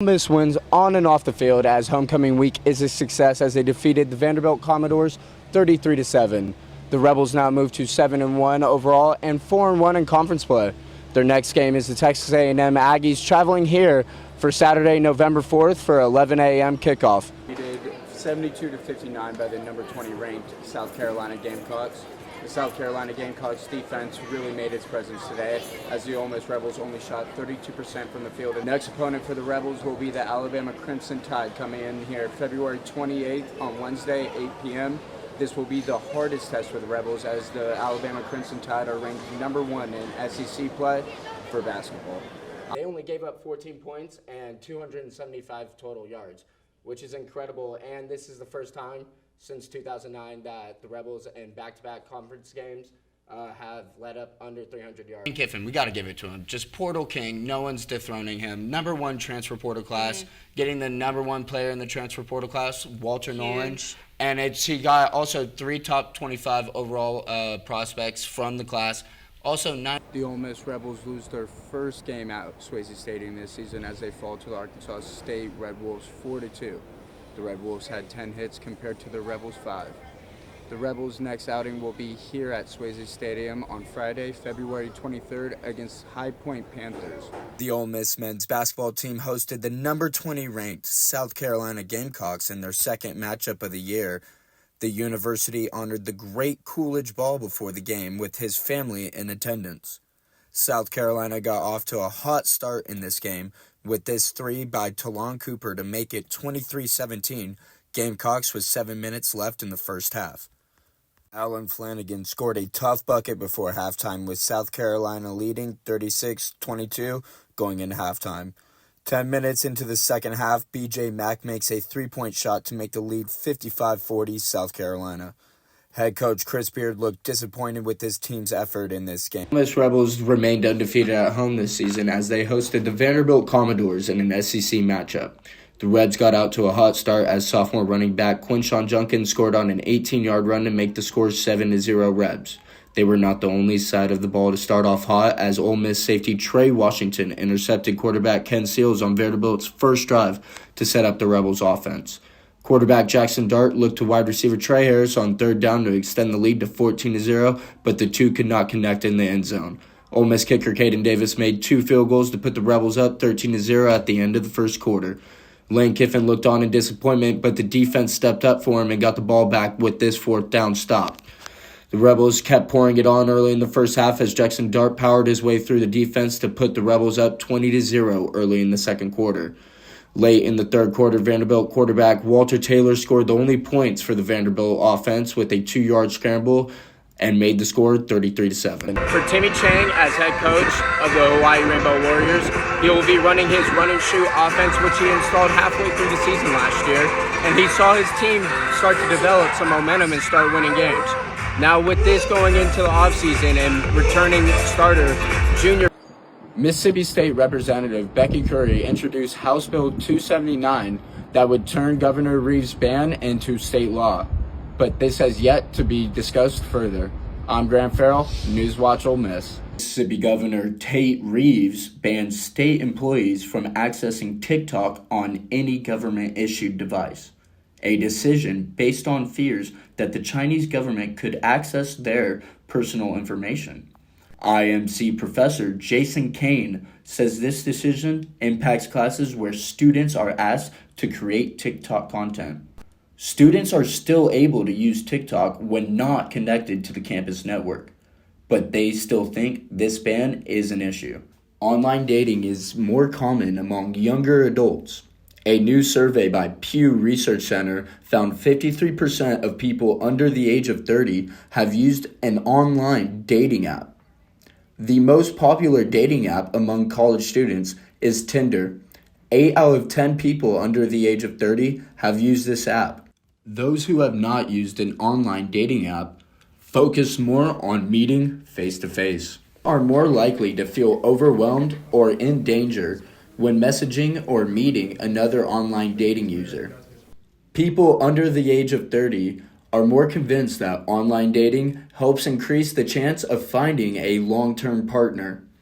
Ole Miss wins on and off the field as homecoming week is a success as they defeated the Vanderbilt Commodores 33-7. The Rebels now move to 7-1 overall and 4-1 in conference play. Their next game is the Texas A&M Aggies traveling here for Saturday, November 4th for 11 a.m. kickoff. We did 72-59 by the number 20 ranked South Carolina Gamecocks. The South Carolina Gamecocks defense really made its presence today as the Ole Miss Rebels only shot 32% from the field. The next opponent for the Rebels will be the Alabama Crimson Tide coming in here February 28th on Wednesday, 8 p.m. This will be the hardest test for the Rebels as the Alabama Crimson Tide are ranked number 1 in SEC play for basketball. They only gave up 14 points and 275 total yards, which is incredible, and this is the first time since 2009 that the Rebels in back-to-back conference games have led up under 300 yards. Lane Kiffin, we got to give it to him. Just portal king. No one's dethroning him. Number 1 transfer portal class. Getting the number 1 player in the transfer portal class, Walter Nolan. And he got also 3 top 25 overall prospects from the class. Also, 9. The Ole Miss Rebels lose their first game at Swayze Stadium this season as they fall to the Arkansas State Red Wolves 4-2. The Red Wolves had 10 hits compared to the Rebels 5. The Rebels' next outing will be here at Swayze Stadium on Friday, February 23rd against High Point Panthers. The Ole Miss men's basketball team hosted the number 20 ranked South Carolina Gamecocks in their second matchup of the year. The university honored the great Coolidge Ball before the game with his family in attendance. South Carolina got off to a hot start in this game with this 3 by Talon Cooper to make it 23-17. Gamecocks with 7 minutes left in the first half. Alan Flanagan scored a tough bucket before halftime with South Carolina leading 36-22 going into halftime. 10 minutes into the second half, B.J. Mack makes a 3-point shot to make the lead 55-40 South Carolina. Head coach Chris Beard looked disappointed with his team's effort in this game. Ole Miss Rebels remained undefeated at home this season as they hosted the Vanderbilt Commodores in an SEC matchup. The Reds got out to a hot start as sophomore running back Quinshon Junkins scored on an 18-yard run to make the score 7-0 Rebs. They were not the only side of the ball to start off hot as Ole Miss safety Trey Washington intercepted quarterback Ken Seals on Vanderbilt's first drive to set up the Rebels' offense. Quarterback Jackson Dart looked to wide receiver Trey Harris on third down to extend the lead to 14-0, but the two could not connect in the end zone. Ole Miss kicker Caden Davis made 2 field goals to put the Rebels up 13-0 at the end of the first quarter. Lane Kiffin looked on in disappointment, but the defense stepped up for him and got the ball back with this 4th down stop. The Rebels kept pouring it on early in the first half as Jackson Dart powered his way through the defense to put the Rebels up 20-0 early in the second quarter. Late in the third quarter, Vanderbilt quarterback Walter Taylor scored the only points for the Vanderbilt offense with a 2-yard scramble and made the score 33-7. For Timmy Chang as head coach of the Hawaii Rainbow Warriors, he will be running his run and shoot offense, which he installed halfway through the season last year, and he saw his team start to develop some momentum and start winning games. Now with this going into the offseason and returning starter, junior Mississippi State Representative Becky Curry introduced House Bill 279 that would turn Governor Reeves' ban into state law. But this has yet to be discussed further. I'm Graeme Farrell, Newswatch Ole Miss. Mississippi Governor Tate Reeves banned state employees from accessing TikTok on any government-issued device, a decision based on fears that the Chinese government could access their personal information. IMC professor Jason Kane says this decision impacts classes where students are asked to create TikTok content. Students are still able to use TikTok when not connected to the campus network, but they still think this ban is an issue. Online dating is more common among younger adults. A new survey by Pew Research Center found 53% of people under the age of 30 have used an online dating app. The most popular dating app among college students is Tinder. 8 out of 10 people under the age of 30 have used this app. Those who have not used an online dating app focus more on meeting face-to-face, are more likely to feel overwhelmed or in danger when messaging or meeting another online dating user. People under the age of 30 are more convinced that online dating helps increase the chance of finding a long-term partner.